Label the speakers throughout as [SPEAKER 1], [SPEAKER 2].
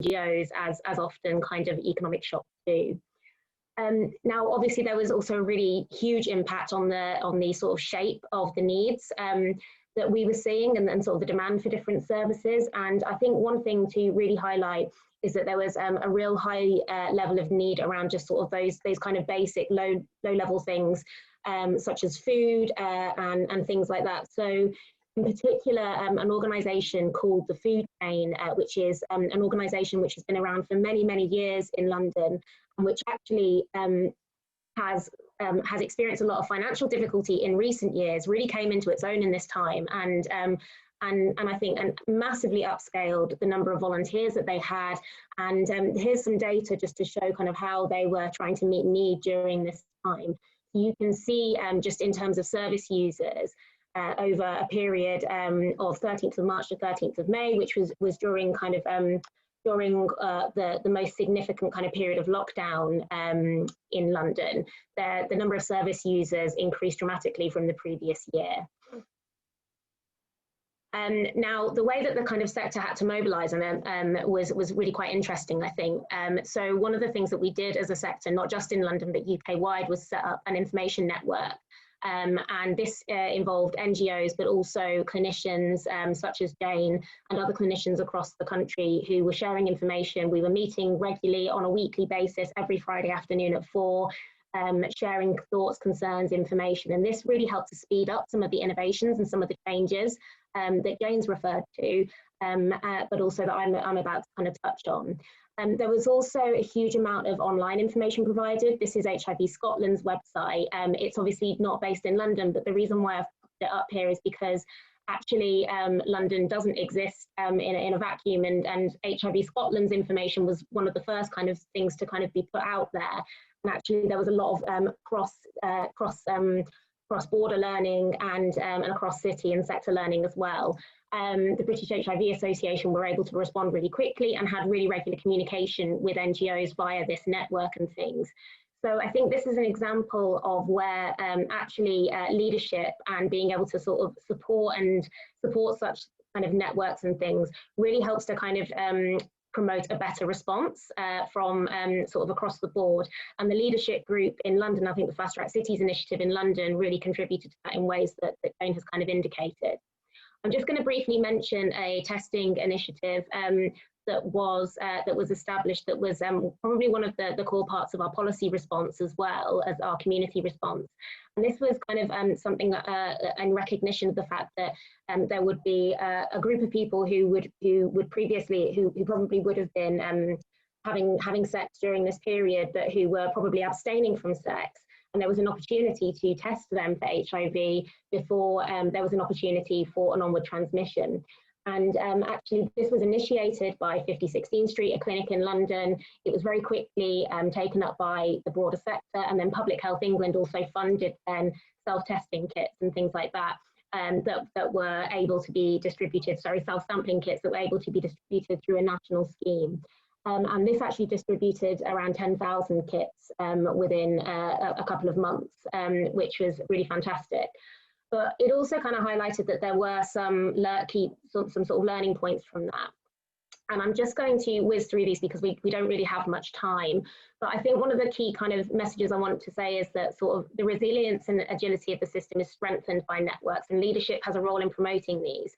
[SPEAKER 1] NGOs, as often kind of economic shocks do. Now, obviously, there was also a really huge impact on the sort of shape of the needs that we were seeing, and sort of the demand for different services. And I think one thing to really highlight is that there was a real high level of need around just sort of those kind of basic low level things, such as food and things like that. So in particular, an organisation called the Food Chain, which is an organisation which has been around for many years in London, and which actually has experienced a lot of financial difficulty in recent years, really came into its own in this time, and I think massively upscaled the number of volunteers that they had. And here's some data just to show kind of how they were trying to meet need during this time. You can see just in terms of service users, over a period of 13th of March to 13th of May, which was during kind of the most significant kind of period of lockdown in London. The number of service users increased dramatically from the previous year. Now, the way that the kind of sector had to mobilise was really quite interesting, I think. So one of the things that we did as a sector, not just in London, but UK-wide, was set up an information network. And this involved NGOs, but also clinicians such as Jane and other clinicians across the country who were sharing information. We were meeting regularly on a weekly basis every Friday afternoon at 4, sharing thoughts, concerns, information. And this really helped to speed up some of the innovations and some of the changes that Jane's referred to, but also that I'm about to kind of touch on. There was also a huge amount of online information provided. This is HIV Scotland's website. It's obviously not based in London, but the reason why I've put it up here is because actually London doesn't exist in a vacuum, and HIV Scotland's information was one of the first kind of things to kind of be put out there. And actually there was a lot of cross-border learning and across city and sector learning as well. The British HIV Association were able to respond really quickly and had really regular communication with NGOs via this network and things. So I think this is an example of where actually leadership and being able to sort of support such kind of networks and things really helps to kind of promote a better response from sort of across the board. And the leadership group in London, I think the Fast Track Cities initiative in London really contributed to that in ways that Jane has kind of indicated. I'm just going to briefly mention a testing initiative that was established, that was probably one of the core parts of our policy response as well as our community response. And this was kind of something in recognition of the fact that there would be a group of people who probably would have been having sex during this period, but who were probably abstaining from sex. And there was an opportunity to test them for HIV before there was an opportunity for an onward transmission. And actually, this was initiated by 50 16th Street, a clinic in London. It was very quickly taken up by the broader sector, and then Public Health England also funded then self-testing kits and things like that that were able to be distributed, self-sampling kits that were able to be distributed through a national scheme. And this actually distributed around 10,000 kits within a couple of months, which was really fantastic. But it also kind of highlighted that there were some sort of learning points from that. And I'm just going to whiz through these because we don't really have much time. But I think one of the key kind of messages I want to say is that sort of the resilience and agility of the system is strengthened by networks, and leadership has a role in promoting these,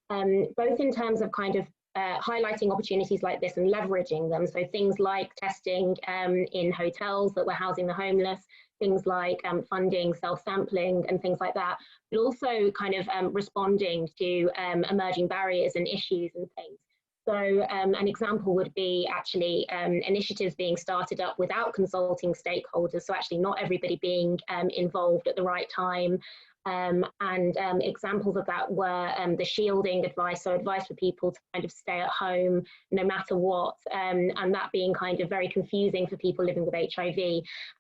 [SPEAKER 1] both in terms of kind of highlighting opportunities like this and leveraging them. So things like testing in hotels that were housing the homeless, things like funding self-sampling and things like that, but also kind of responding to emerging barriers and issues and things. So an example would be actually initiatives being started up without consulting stakeholders, so actually not everybody being involved at the right time. And examples of that were the shielding advice, so advice for people to kind of stay at home no matter what, and that being kind of very confusing for people living with HIV,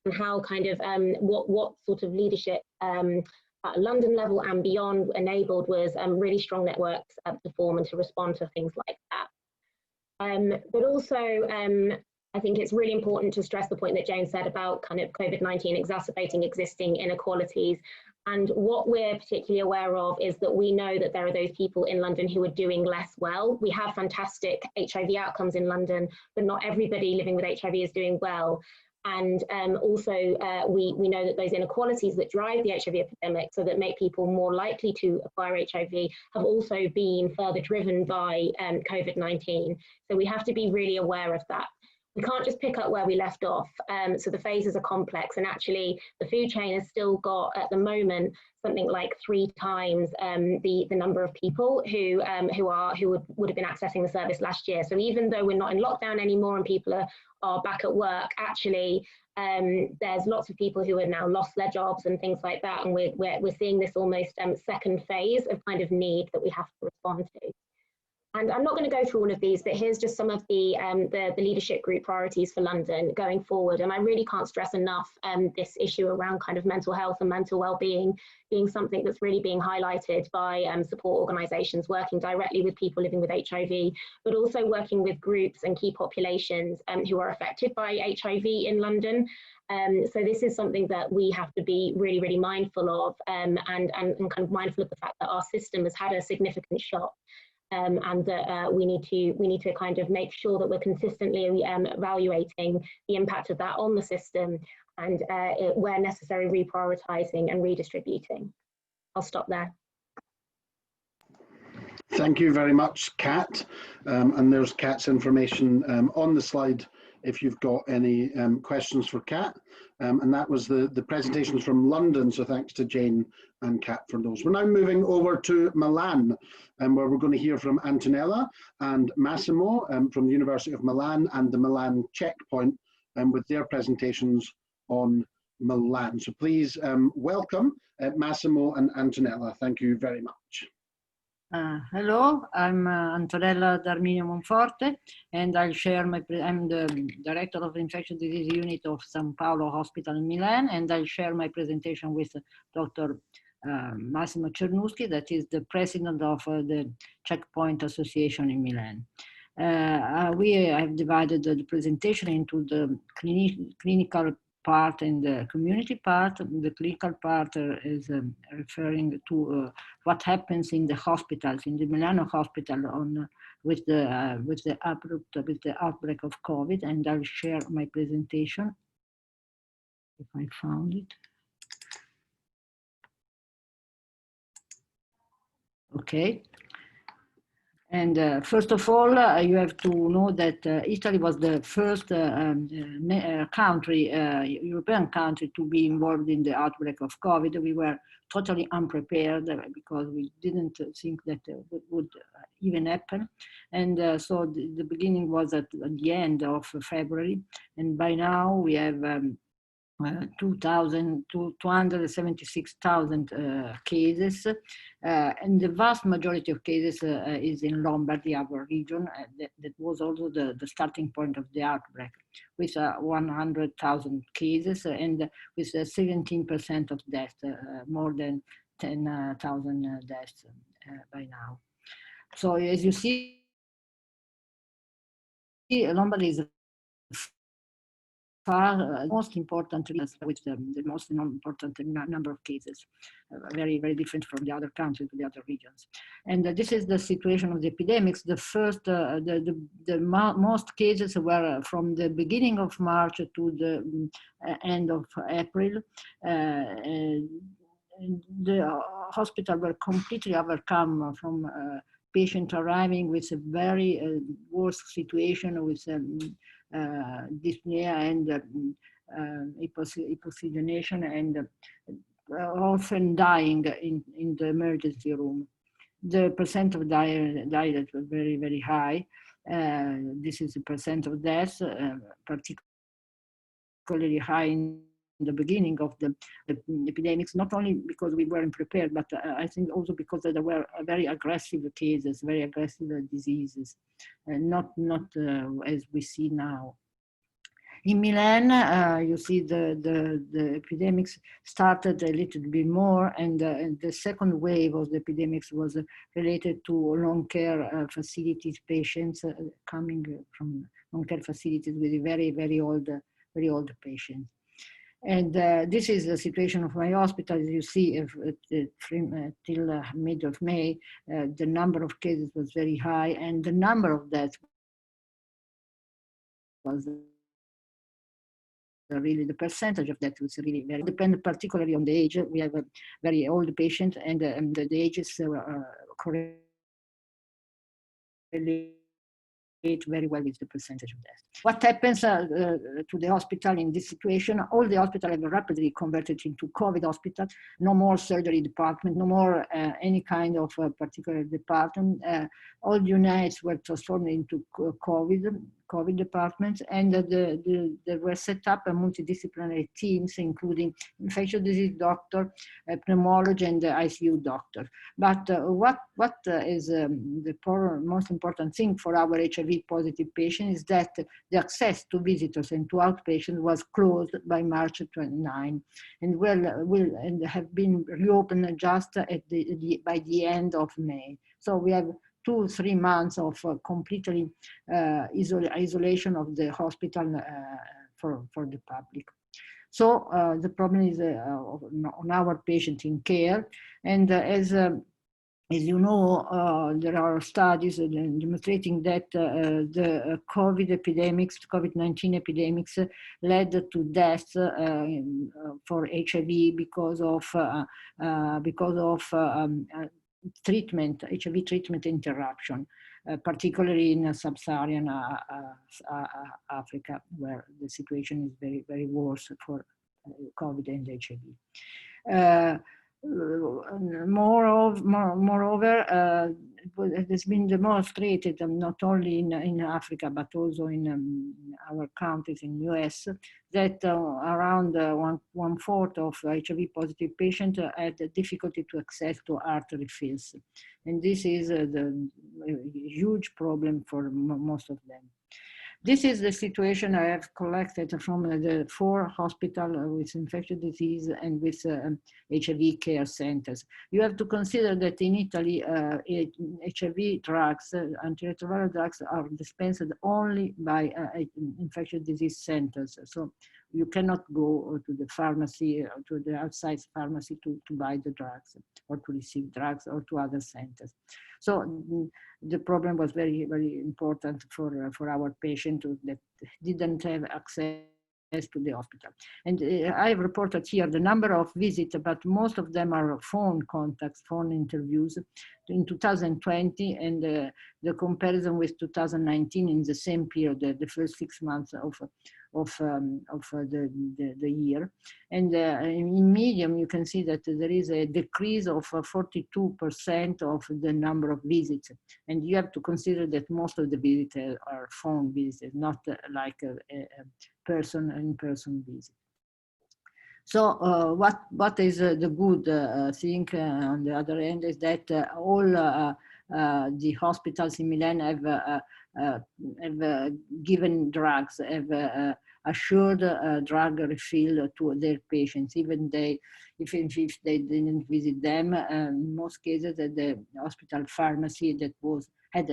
[SPEAKER 1] and how kind of what sort of leadership at a London level and beyond enabled was really strong networks to form and to respond to things like that. But also, I think it's really important to stress the point that Jane said about kind of COVID-19 exacerbating existing inequalities, And what we're particularly aware of is that we know that there are those people in London who are doing less well. We have fantastic HIV outcomes in London, but not everybody living with HIV is doing well. And also, we know that those inequalities that drive the HIV epidemic, so that make people more likely to acquire HIV, have also been further driven by COVID-19. So we have to be really aware of that. We can't just pick up where we left off. So the phases are complex, and actually the food chain has still got, at the moment, something like 3 times the number of people who would have been accessing the service last year. So even though we're not in lockdown anymore and people are back at work, actually there's lots of people who have now lost their jobs and things like that, and we're seeing this almost second phase of kind of need that we have to respond to. And I'm not going to go through all of these, but here's just some of the leadership group priorities for London going forward. And I really can't stress enough this issue around kind of mental health and mental well-being being something that's really being highlighted by support organisations working directly with people living with HIV, but also working with groups and key populations who are affected by HIV in London. So this is something that we have to be really, really mindful of, and kind of mindful of the fact that our system has had a significant shock. And that we need to kind of make sure that we're consistently evaluating the impact of that on the system, and where necessary, reprioritising and redistributing. I'll stop there.
[SPEAKER 2] Thank you very much, Kat. And there's Kat's information on the slide if you've got any questions for Kat. And that was the presentations from London, so thanks to Jane and Kat for those. We're now moving over to Milan, where we're going to hear from Antonella and Massimo from the University of Milan and the Milan Checkpoint with their presentations on Milan. So please welcome Massimo and Antonella. Thank you very much.
[SPEAKER 3] Hello, I'm Antonella D'Arminio Monforte, and I'll share I'm the Director of the Infectious Disease Unit of San Paolo Hospital in Milan, and I'll share my presentation with Dr. Massimo Cernuschi, that is the President of the Checkpoint Association in Milan. We have divided the presentation into the clinical part and the community part. The clinical part is referring to what happens in the hospitals, in the Milano hospital, with the outbreak of COVID, and I'll share my presentation if I found it. Okay. And first of all, you have to know that Italy was the first European country to be involved in the outbreak of COVID. We were totally unprepared because we didn't think that it would even happen. And so the beginning was at the end of February. And by now we have 276,000 cases, and the vast majority of cases is in Lombardy, our region. That was also the starting point of the outbreak, with 100,000 cases and with 17% of deaths, more than 10,000 deaths by now. So as you see, Lombardy is most important regions with the most important number of cases, very, very different from the other countries, the other regions. And this is the situation of the epidemics. The first, most cases were from the beginning of March to the end of April. The hospital were completely overcome from patients arriving with a very worse situation, with dyspnea and hypoxygenation, and often dying in the emergency room. The percent of diet was very, very high. This is the percent of deaths, particularly high in the beginning of the epidemics, not only because we weren't prepared, but I think also because there were very aggressive cases, very aggressive diseases, not as we see now. In Milan, you see the epidemics started a little bit more, and the second wave of the epidemics was related to long care facilities, patients coming from long care facilities with very, very old patients. And this is the situation of my hospital. As you see, till mid of May, the number of cases was very high, and the number of deaths was really, the percentage of that was really very dependent, particularly on the age. We have a very old patient, and the ages correlate very well with the percentage of death. What happens to the hospital in this situation? All the hospitals have rapidly converted into COVID hospital. No more surgery department, no more any kind of particular department. All units were transformed into COVID departments, and there were set up a multidisciplinary teams, including infectious disease doctor, pneumology, and the ICU doctor. But what is the most important thing for our HIV positive patients is that the access to visitors and to outpatients was closed by March 29, and will have been reopened just at by the end of May. So we have 2-3 months of completely isolation of the hospital for the public. So the problem is on our patient in care, and as you know, there are studies demonstrating that the COVID-19 epidemics led to death for HIV because of HIV treatment interruption, particularly in sub-Saharan Africa, where the situation is very, very worse for COVID and HIV. Moreover, it has been demonstrated not only in Africa but also in our countries in US that around 1/4 of HIV positive patients had difficulty to access to artery fills, and this is the huge problem for most of them. This is the situation I have collected from the 4 hospitals with infectious disease and with HIV care centers. You have to consider that in Italy, HIV drugs, antiretroviral drugs are dispensed only by infectious disease centers. So you cannot go to the pharmacy, to the outside pharmacy to buy the drugs or to receive drugs or to other centers. So the problem was very, very important for our patient that didn't have access to the hospital. And I have reported here the number of visits, but most of them are phone contacts, phone interviews in 2020, and the comparison with 2019 in the same period, the first 6 months of the year. And in medium, you can see that there is a decrease of 42% of the number of visits. And you have to consider that most of the visits are phone visits, not like a in-person visit. So what is the good thing on the other end is that all the hospitals in Milan have given drugs, have assured drug refill to their patients, even if they didn't visit them. In most cases, at the hospital pharmacy that had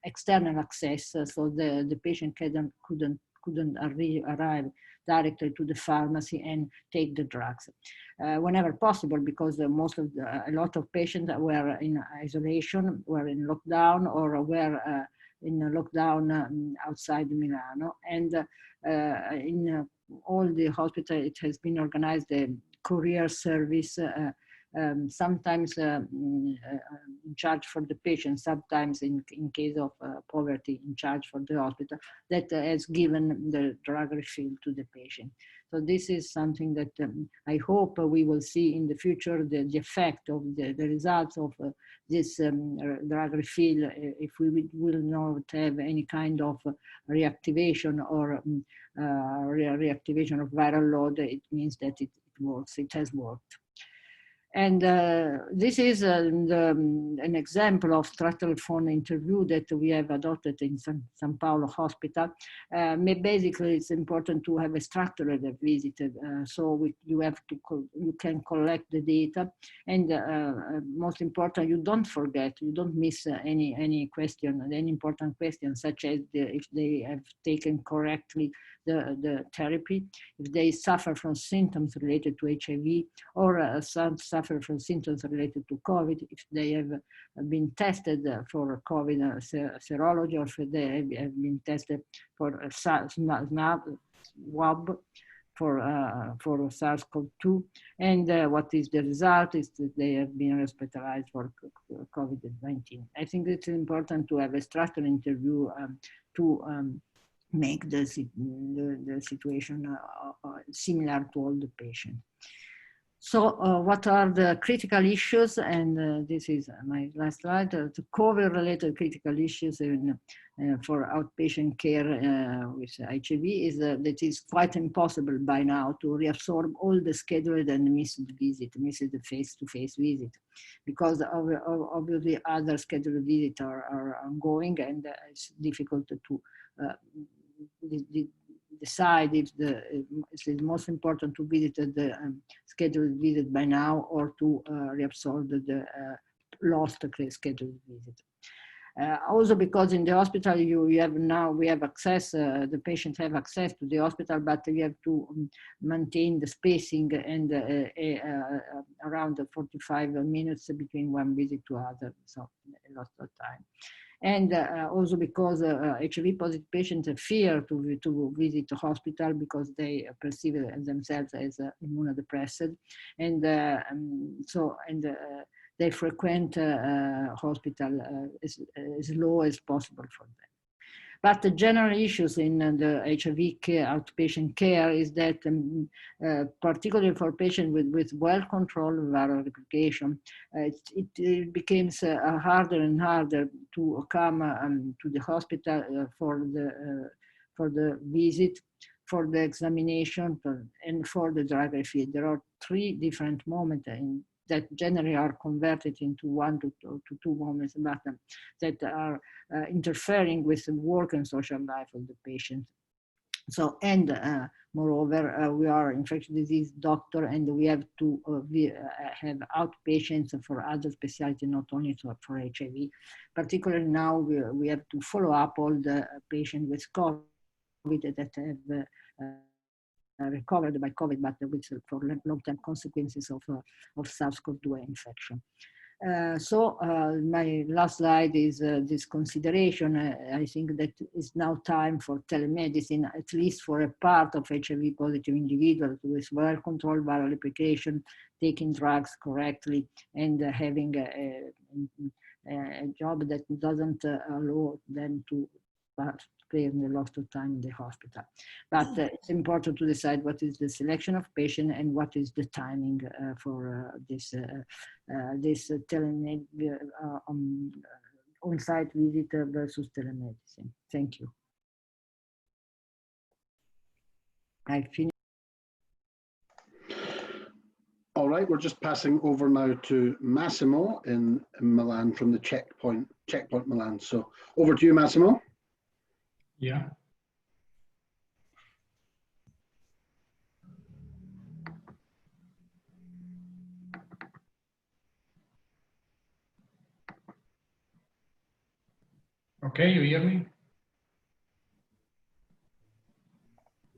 [SPEAKER 3] external access, so the patient couldn't arrive directly to the pharmacy and take the drugs whenever possible, because a lot of patients were in isolation, were in lockdown, or were in lockdown outside Milano. And in all the hospitals, it has been organized a courier service, sometimes in charge for the patient, sometimes in case of poverty in charge for the hospital, that has given the drug refill to the patient. So this is something that I hope we will see in the future, the effect of the results of this drug refill, if we will not have any kind of reactivation or reactivation of viral load. It means that it works, it has worked. And this is an example of structural phone interview that we have adopted in San Paulo Hospital. Basically, it's important to have a structured visit, so you can collect the data, and most important, you don't forget, you don't miss any question, any important question, such as if they have taken correctly the therapy, if they suffer from symptoms related to HIV, or some suffer from symptoms related to COVID, if they have been tested for COVID serology, or if they have been tested for swab for SARS-CoV-2, and what is the result is that they have been hospitalized for COVID-19. I think it's important to have a structured interview to make the situation similar to all the patients. So what are the critical issues? And this is my last slide. To cover related critical issues for outpatient care with HIV is that it is quite impossible by now to reabsorb all the scheduled and missed the face-to-face visit, because obviously other scheduled visits are ongoing, and it's difficult to decide if it's most important to visit the scheduled visit by now, or to reabsorb the lost scheduled visit. Also, because in the hospital we have access, the patients have access to the hospital, but we have to maintain the spacing and around 45 minutes between one visit to other, so a lot of time. And also because HIV positive patients fear to visit the hospital because they perceive themselves as immunosuppressed, and they frequent hospital as low as possible for them. But the general issues in the HIV care, outpatient care, is that particularly for patients with well-controlled viral replication, it becomes harder and harder to come to the hospital for the visit, for the examination, and for the drug refill. There are 3 different moments that generally are converted into 1 to 2 moments, but that are interfering with the work and social life of the patient. So, and moreover, we are infectious disease doctor, and we have to have outpatients for other specialties, not only for HIV. Particularly now, we have to follow up all the patients with COVID that have recovered by COVID, but with for long-term consequences of SARS-CoV-2 infection. So my last slide is this consideration. I think that it's now time for telemedicine, at least for a part of HIV positive individuals with well-controlled viral replication, taking drugs correctly, and having a job that doesn't allow them to spend a lot of time in the hospital. But it's important to decide what is the selection of patient and what is the timing for this on-site visit versus telemedicine. Thank you. I finished.
[SPEAKER 2] All right, we're just passing over now to Massimo in Milan from the Checkpoint Milan. So over to you, Massimo.
[SPEAKER 4] Yeah. Okay, you hear me?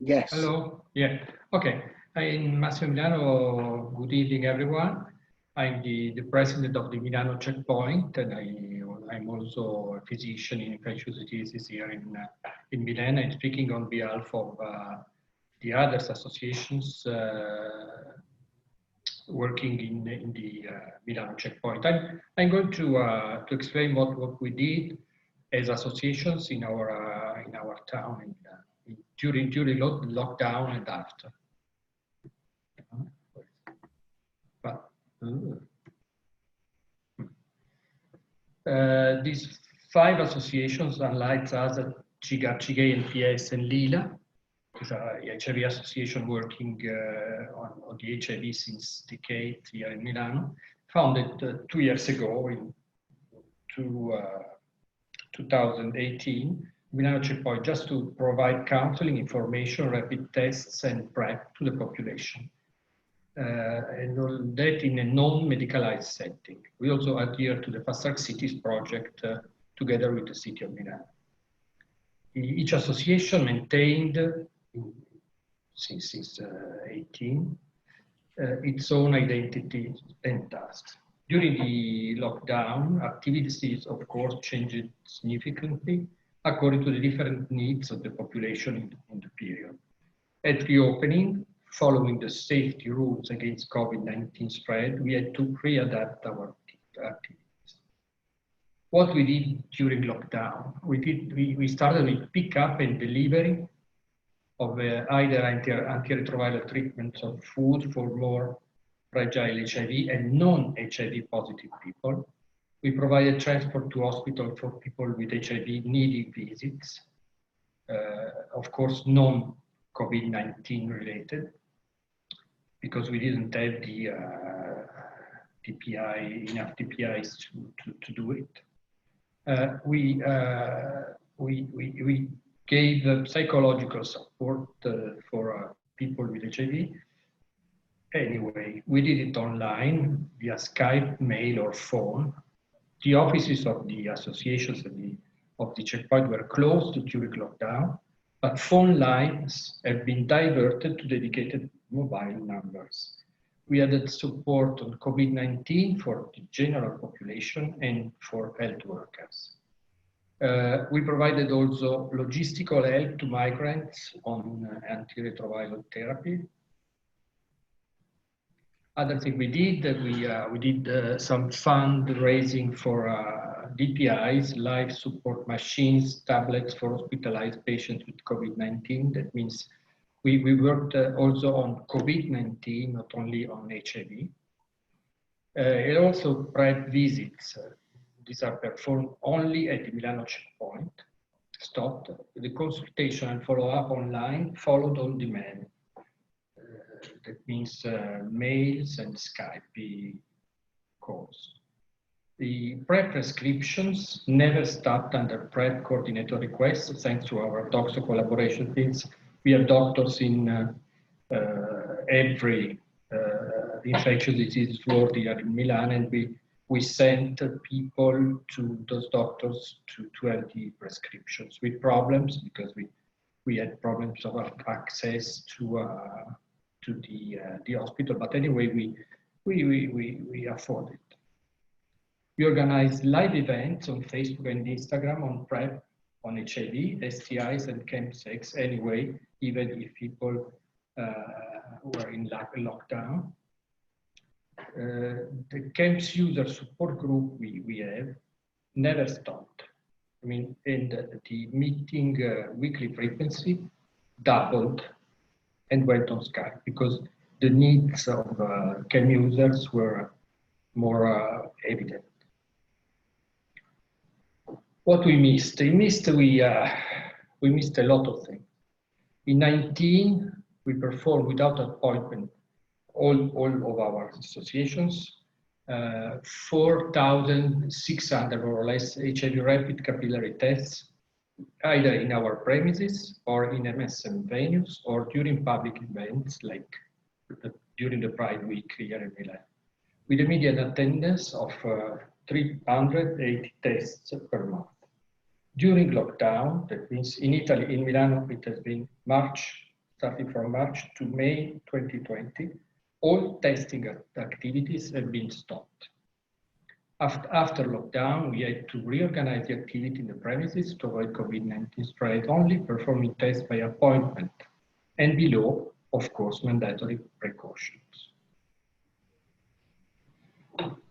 [SPEAKER 2] Yes.
[SPEAKER 4] Hello. Yeah. Okay. I'm Massimo Milano. Good evening, everyone. I'm the president of the Milano Checkpoint, and I'm also a physician in infectious diseases here in Milan. I'm speaking on behalf of the other associations working in the Milano Checkpoint. I'm going to explain what we did as associations in our town during lockdown and after. These 5 associations, unlike us, CIGA, NPS, and Lila, is a HIV association working on the HIV since decades here in Milan, founded 2 years ago in 2018, Milano Checkpoint, just to provide counseling, information, rapid tests, and PrEP to the population. And all that in a non-medicalized setting. We also adhere to the Fast Track Cities project together with the City of Milan. Each association maintained, since 18, its own identity and tasks. During the lockdown, activities, of course, changed significantly according to the different needs of the population in the period. At reopening, following the safety rules against COVID-19 spread, we had to readapt our activities. What we did during lockdown, we started with pick-up and delivery of either antiretroviral treatments of food for more fragile HIV and non-HIV positive people. We provided transport to hospital for people with HIV needing visits, of course, non-COVID-19 related, because we didn't have the enough DPIs to do it. We gave psychological support for people with HIV. Anyway, we did it online via Skype, mail, or phone. The offices of the associations of the checkpoint were closed during lockdown, but phone lines have been diverted to dedicated mobile numbers. We added support on COVID-19 for the general population and for health workers. We provided also logistical help to migrants on antiretroviral therapy. Other thing we did some fundraising for DPIs, life support machines, tablets for hospitalized patients with COVID-19. That means we worked also on COVID-19, not only on HIV. And also PrEP visits. These are performed only at the Milano checkpoint. Stopped. The consultation and follow-up online followed on demand. That means mails and Skype calls. The PrEP prescriptions never stopped under PrEP coordinator requests, thanks to our toxo collaboration teams. We have doctors in every infectious disease floor here in Milan, and we sent people to those doctors to have the prescriptions with problems, because we had problems of access to the hospital. But anyway, we afford it. We organize live events on Facebook and Instagram on PrEP, on HIV, STIs, and chemsex. Anyway, even if people were in lockdown. The CAMPS user support group we have never stopped. I mean, and the meeting weekly frequency doubled and went on Skype, because the needs of CAM users were more evident. What we missed? We missed a lot of things. In 19, we performed without appointment all of our associations, 4,600 more or less HIV rapid capillary tests, either in our premises or in MSM venues or during public events like during the Pride Week here in Milan, with a median attendance of 380 tests per month. During lockdown, that means in Italy, in Milano, it has been starting from March to May 2020, all testing activities have been stopped. After lockdown, we had to reorganize the activity in the premises to avoid COVID-19 spread, only performing tests by appointment, and below, of course, mandatory precautions.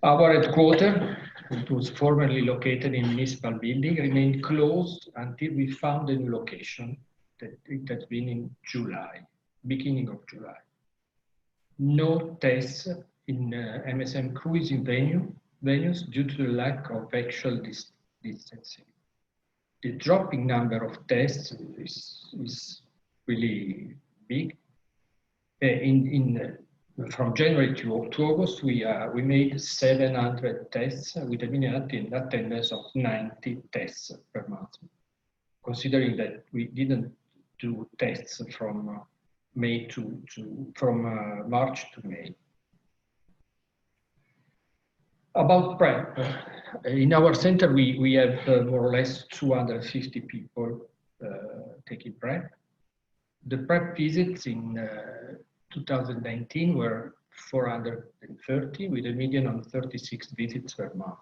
[SPEAKER 4] Our headquarters, it was formerly located in municipal building, remained closed until we found a new location. That it has been in July, beginning of July. No tests in MSM cruising venues due to the lack of actual distancing. The dropping number of tests is really big. From January to August, we made 700 tests with a minimum attendance of 90 tests per month. Considering that we didn't do tests from March to May. About PrEP, in our center we have more or less 250 people taking PrEP. The PrEP visits in 2019 were 430 with a median of 36 visits per month.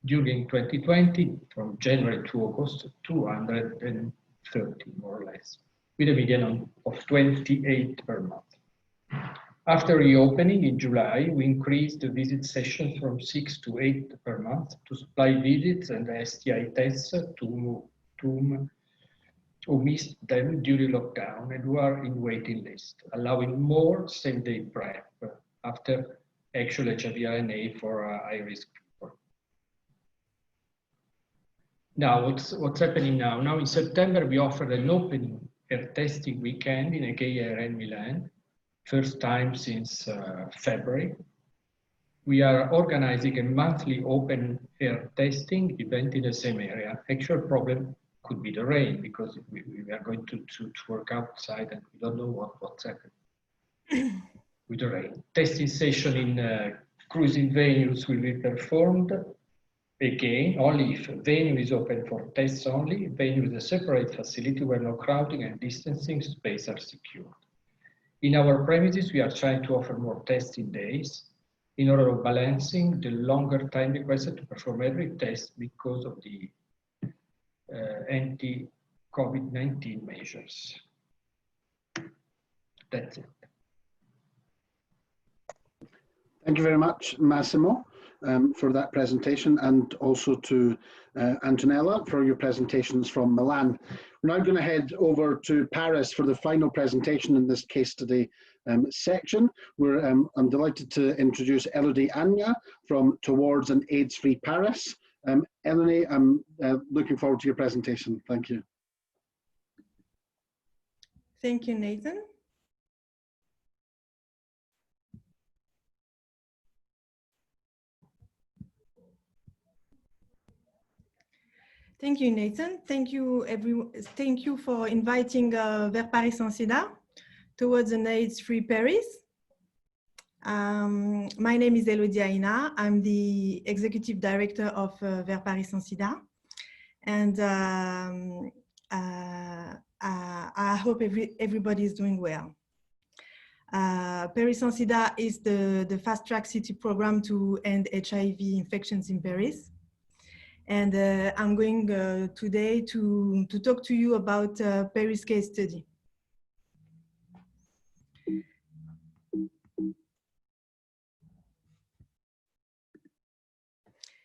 [SPEAKER 4] During 2020, from January to August, 230 more or less, with a median of 28 per month. After reopening in July, we increased the visit sessions from 6 to 8 per month to supply visits and STI tests to whom who missed them during lockdown and who are in waiting list, allowing more same-day PrEP after actual HIV/RNA for high-risk people. Now, what's happening now? Now in September, we offered an open air testing weekend in a gay area in Milan, first time since February. We are organizing a monthly open air testing event in the same area. Actual problem could be the rain, because we are going to work outside and we don't know what's happening with the rain. Testing session in cruising venues will be performed again only if venue is open for tests only. Venue is a separate facility where no crowding and distancing space are secured. In our premises, we are trying to offer more testing days in order of balancing the longer time requested to perform every test because of the anti-COVID-19 measures. That's it.
[SPEAKER 2] Thank you very much, Massimo, for that presentation, and also to Antonella for your presentations from Milan. We're now going to head over to Paris for the final presentation in this case study section, where I'm delighted to introduce Elodie Anya from Towards an AIDS-Free Paris. Elodie, I'm looking forward to your presentation. Thank you.
[SPEAKER 5] Thank you, Nathan. Thank you, Nathan. Thank you, everyone. Thank you for inviting Vers Paris Sans Sida, Towards an AIDS-Free Paris. My name is Elodie Anya. I'm the Executive Director of Vers Paris Sans Sida. And I hope everybody is doing well. Paris Sans Sida is the fast-track city program to end HIV infections in Paris. And I'm going today to talk to you about Paris case study.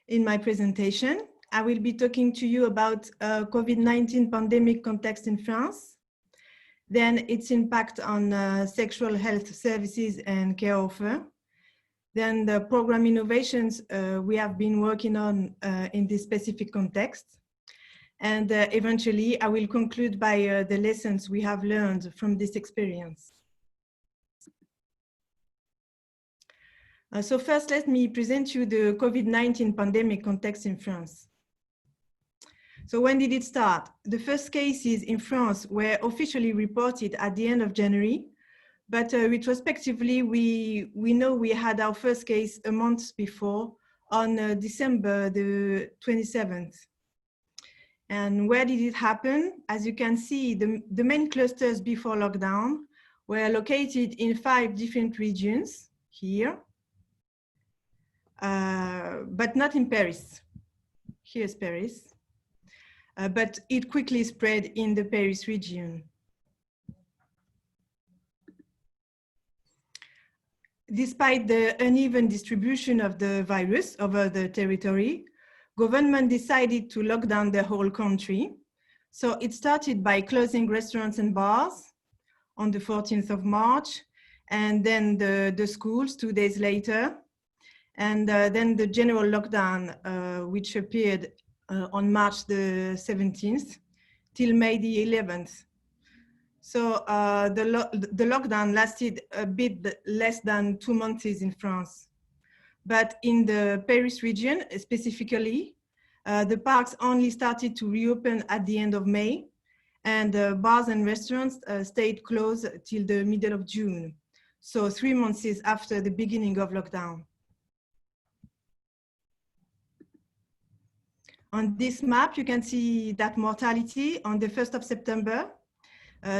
[SPEAKER 5] In my presentation, I will be talking to you about COVID-19 pandemic context in France, then its impact on sexual health services and care offer, then the program innovations we have been working on in this specific context. And eventually, I will conclude by the lessons we have learned from this experience. So first, let me present you the COVID-19 pandemic context in France. So when did it start? The first cases in France were officially reported at the end of January, but retrospectively, we know we had our first case a month before, on December the 27th. And where did it happen? As you can see, the main clusters before lockdown were located in 5 different regions here, but not in Paris. Here's Paris. But it quickly spread in the Paris region. Despite the uneven distribution of the virus over the territory, government decided to lock down the whole country. So it started by closing restaurants and bars on the 14th of March, and then the schools 2 days later, and then the general lockdown, which appeared on March the 17th till May the 11th. So the lockdown lasted a bit less than 2 months in France. But in the Paris region, specifically, the parks only started to reopen at the end of May, and bars and restaurants stayed closed till the middle of June. So 3 months after the beginning of lockdown. On this map, you can see that mortality on the 1st of September,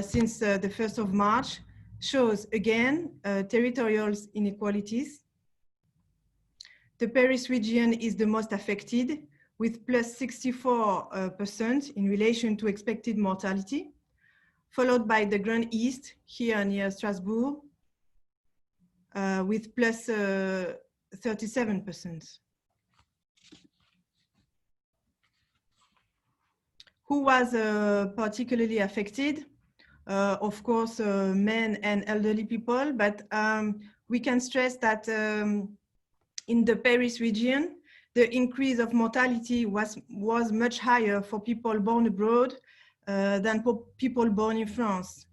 [SPEAKER 5] since the 1st of March, shows again territorial inequalities. The Paris region is the most affected, with plus 64% in relation to expected mortality, followed by the Grand East, here near Strasbourg, with plus 37%. Who was particularly affected? Of course, men and elderly people, but we can stress that in the Paris region, the increase of mortality was much higher for people born abroad than for people born in France.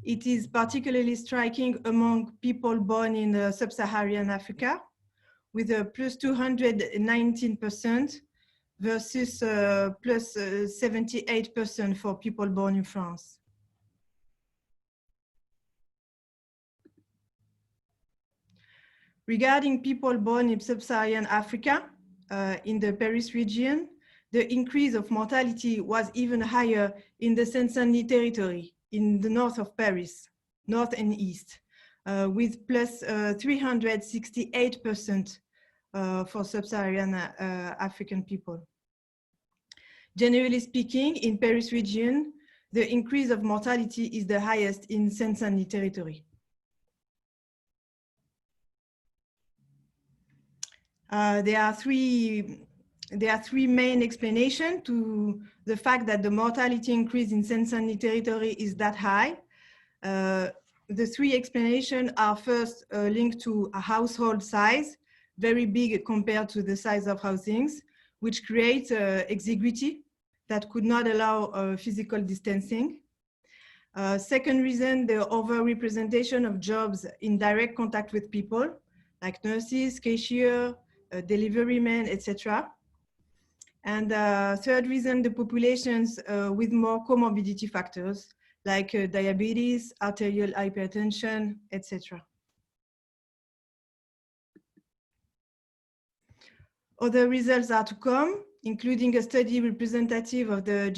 [SPEAKER 5] It is particularly striking among people born in sub-Saharan Africa, with a plus 219% versus plus 78% for people born in France. Regarding people born in sub-Saharan Africa, in the Paris region, the increase of mortality was even higher in the Seine-Saint-Denis territory, in the north of Paris, north and east, with plus 368% for sub-Saharan African people. Generally speaking, in Paris region, the increase of mortality is the highest in Seine-Saint-Denis territory. There are three main explanations to the fact that the mortality increase in Seine-Saint-Denis territory is that high. The three explanations are first linked to a household size, very big compared to the size of housings, which creates exiguity that could not allow physical distancing. Second reason, the overrepresentation of jobs in direct contact with people, like nurses, cashier, delivery men, etc. And third reason, the populations with more comorbidity factors, like diabetes, arterial hypertension, etc. Other results are to come, including a study representative of the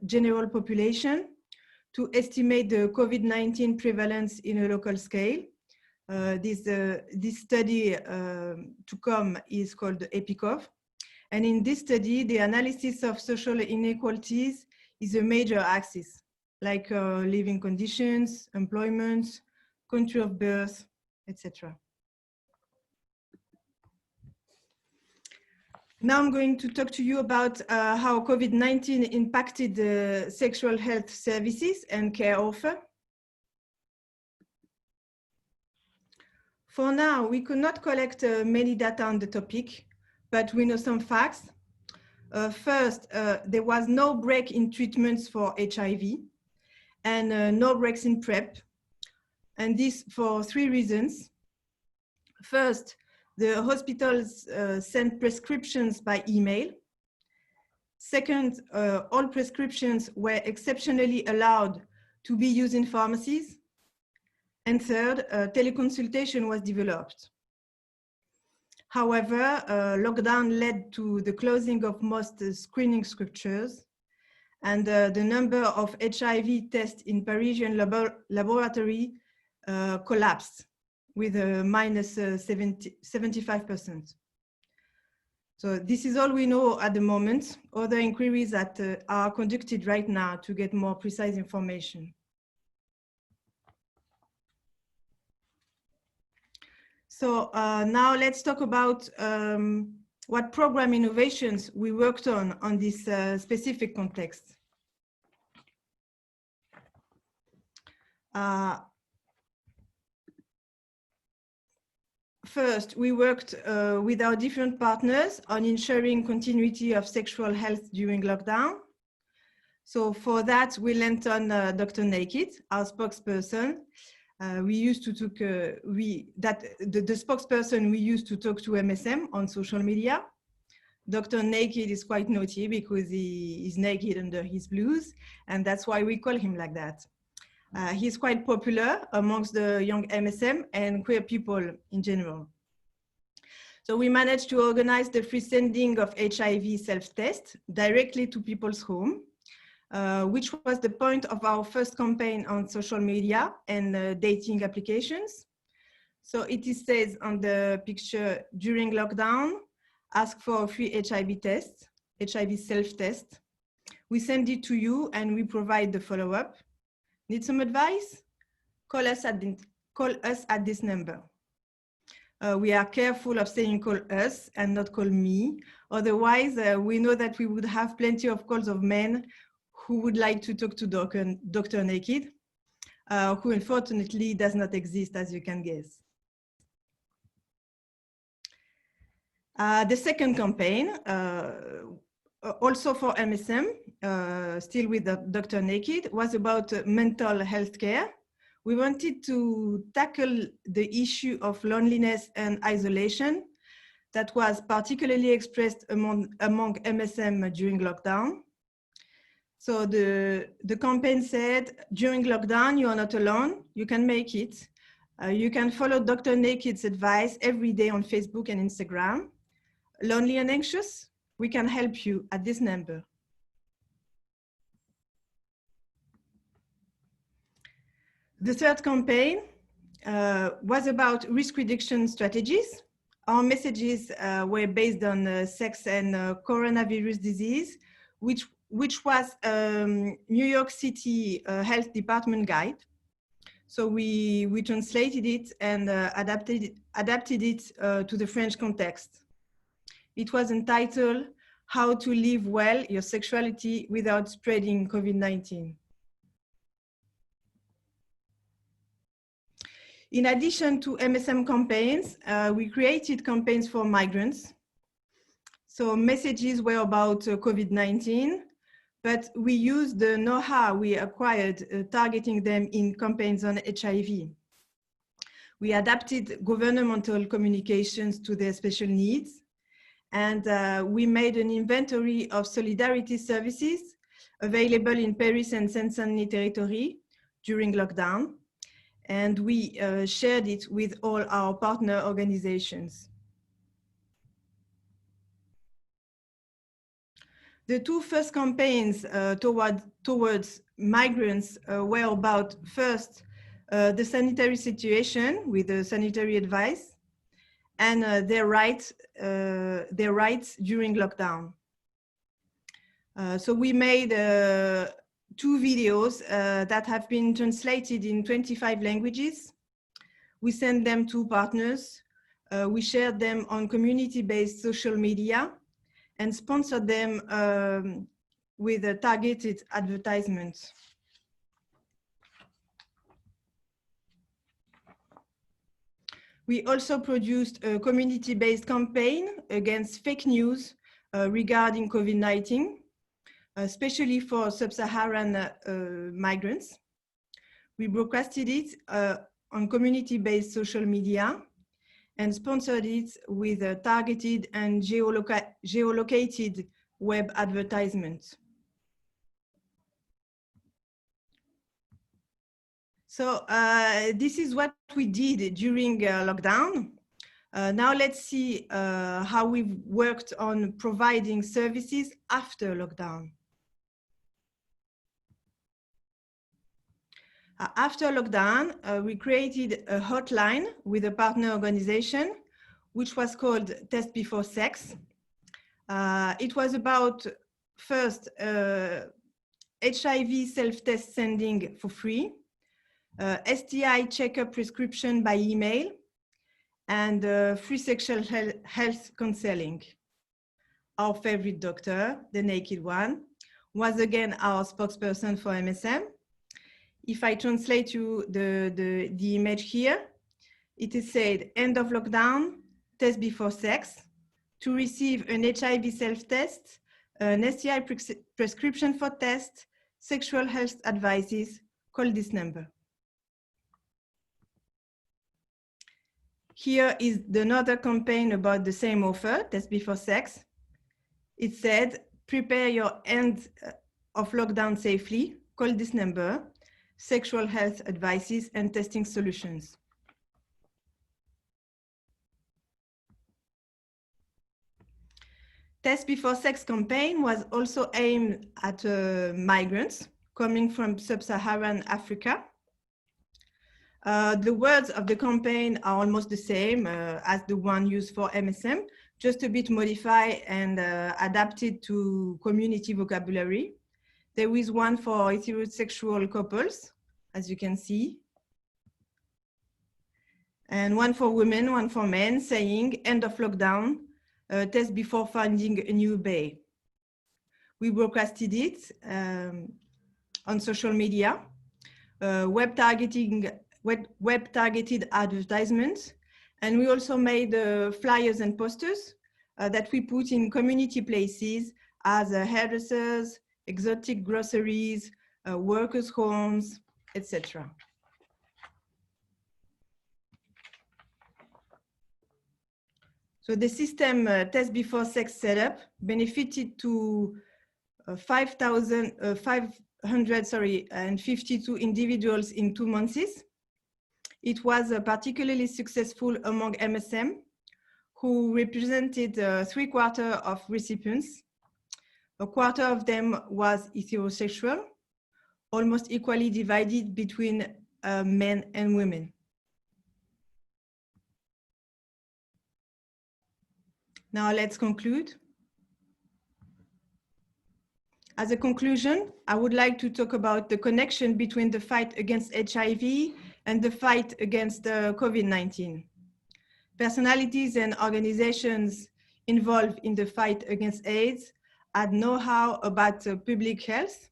[SPEAKER 5] general population to estimate the COVID-19 prevalence in a local scale. This study to come is called EPICOV. And in this study, the analysis of social inequalities is a major axis, like living conditions, employment, country of birth, etc. Now I'm going to talk to you about how COVID-19 impacted the sexual health services and care offer. For now, we could not collect many data on the topic, but we know some facts. First, there was no break in treatments for HIV and no breaks in PrEP. And this for three reasons. First, the hospitals sent prescriptions by email. Second, all prescriptions were exceptionally allowed to be used in pharmacies. And third, teleconsultation was developed. However, lockdown led to the closing of most screening structures, and the number of HIV tests in Parisian laboratory collapsed with a minus 75%. So this is all we know at the moment. Other inquiries that are conducted right now to get more precise information. So now let's talk about what program innovations we worked on this specific context. First, we worked with our different partners on ensuring continuity of sexual health during lockdown. So for that, we lent on Dr. Naked, our spokesperson. We used to talk, the spokesperson we used to talk to MSM on social media. Dr. Naked is quite naughty because he is naked under his blues, and that's why we call him like that. He's quite popular amongst the young MSM and queer people in general. So we managed to organize the free sending of HIV self-test directly to people's home, which was the point of our first campaign on social media and dating applications. So it says on the picture, during lockdown, ask for a free HIV test, HIV self-test. We send it to you and we provide the follow-up. Need some advice? Call us at this number. We are careful of saying call us and not call me. Otherwise, we know that we would have plenty of calls of men who would like to talk to Dr. Naked, who unfortunately does not exist, as you can guess. The second campaign, also for MSM, still with Dr. Naked, was about mental health care. We wanted to tackle the issue of loneliness and isolation that was particularly expressed among MSM during lockdown. So the campaign said, during lockdown, you are not alone, you can make it. You can follow Dr. Naked's advice every day on Facebook and Instagram. Lonely and anxious? We can help you at this number. The third campaign was about risk reduction strategies. Our messages were based on sex and coronavirus disease, which was New York City Health Department guide. So we translated it and adapted it to the French context. It was entitled, How to Live Well Your Sexuality Without Spreading COVID-19. In addition to MSM campaigns, we created campaigns for migrants. So messages were about COVID-19, but we used the know-how we acquired targeting them in campaigns on HIV. We adapted governmental communications to their special needs, and we made an inventory of solidarity services available in Paris and Seine-Saint-Denis territory during lockdown. And we shared it with all our partner organizations. The two first campaigns towards migrants were about, first, the sanitary situation with the sanitary advice and their rights during lockdown. So we made 2 videos that have been translated in 25 languages. We sent them to partners. We shared them on community-based social media and sponsored them with a targeted advertisements. We also produced a community-based campaign against fake news regarding COVID-19. Especially for sub-Saharan migrants. We broadcasted it on community-based social media and sponsored it with a targeted and geolocated web advertisements. So this is what we did during lockdown. Now let's see how we've worked on providing services after lockdown. After lockdown, we created a hotline with a partner organization, which was called Test Before Sex. It was about, first, HIV self-test sending for free, STI checkup prescription by email, and free sexual health counseling. Our favorite doctor, the naked one, was again our spokesperson for MSM. If I translate you the image here, it is said, end of lockdown, test before sex, to receive an HIV self-test, an STI prescription for test, sexual health advices, call this number. Here is another campaign about the same offer, Test Before Sex. It said, prepare your end of lockdown safely, call this number, sexual health advices and testing solutions. Test Before Sex campaign was also aimed at migrants coming from sub-Saharan Africa. The words of the campaign are almost the same as the one used for MSM, just a bit modified and adapted to community vocabulary. There is one for heterosexual couples, as you can see, and one for women, one for men, saying end of lockdown, test before finding a new bae. We broadcasted it on social media, web targeted advertisements, and we also made flyers and posters that we put in community places as hairdressers, exotic groceries, workers' homes, etc. So the system Test Before Sex setup benefited to 552 individuals in 2 months. It was particularly successful among MSM, who represented 3/4 of recipients. A quarter of them was heterosexual, almost equally divided between men and women. Now let's conclude. As a conclusion, I would like to talk about the connection between the fight against HIV and the fight against COVID-19. Personalities and organizations involved in the fight against AIDS had know-how about public health,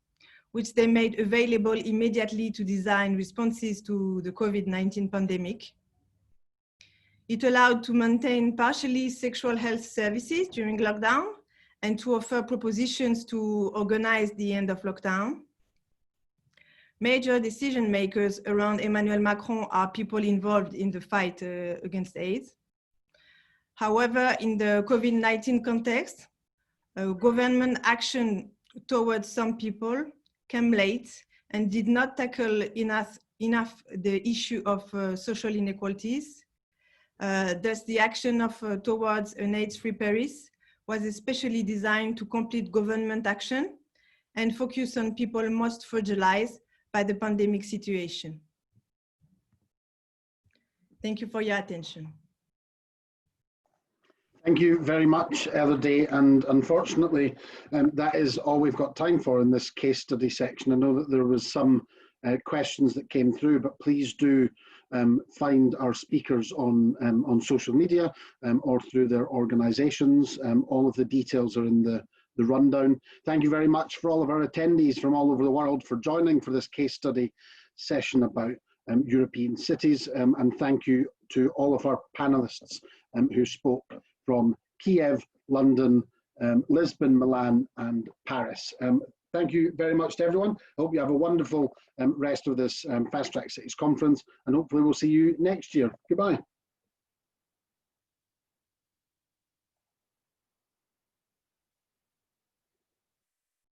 [SPEAKER 5] which they made available immediately to design responses to the COVID-19 pandemic. It allowed to maintain partially sexual health services during lockdown and to offer propositions to organize the end of lockdown. Major decision makers around Emmanuel Macron are people involved in the fight against AIDS. However, in the COVID-19 context, government action towards some people came late and did not tackle enough the issue of social inequalities. Thus, the action towards an AIDS-free Paris was especially designed to complete government action and focus on people most fragilized by the pandemic situation. Thank you for your attention.
[SPEAKER 2] Thank you very much, Elodie, and unfortunately, that is all we've got time for in this case study section. I know that there was some questions that came through, but please do find our speakers on social media or through their organizations. All of the details are in the rundown. Thank you very much for all of our attendees from all over the world for joining for this case study session about European cities, and thank you to all of our panelists who spoke from Kiev, London, Lisbon, Milan and Paris. Thank you very much to everyone. I hope you have a wonderful rest of this Fast Track Cities conference, and hopefully we'll see you next year. Goodbye.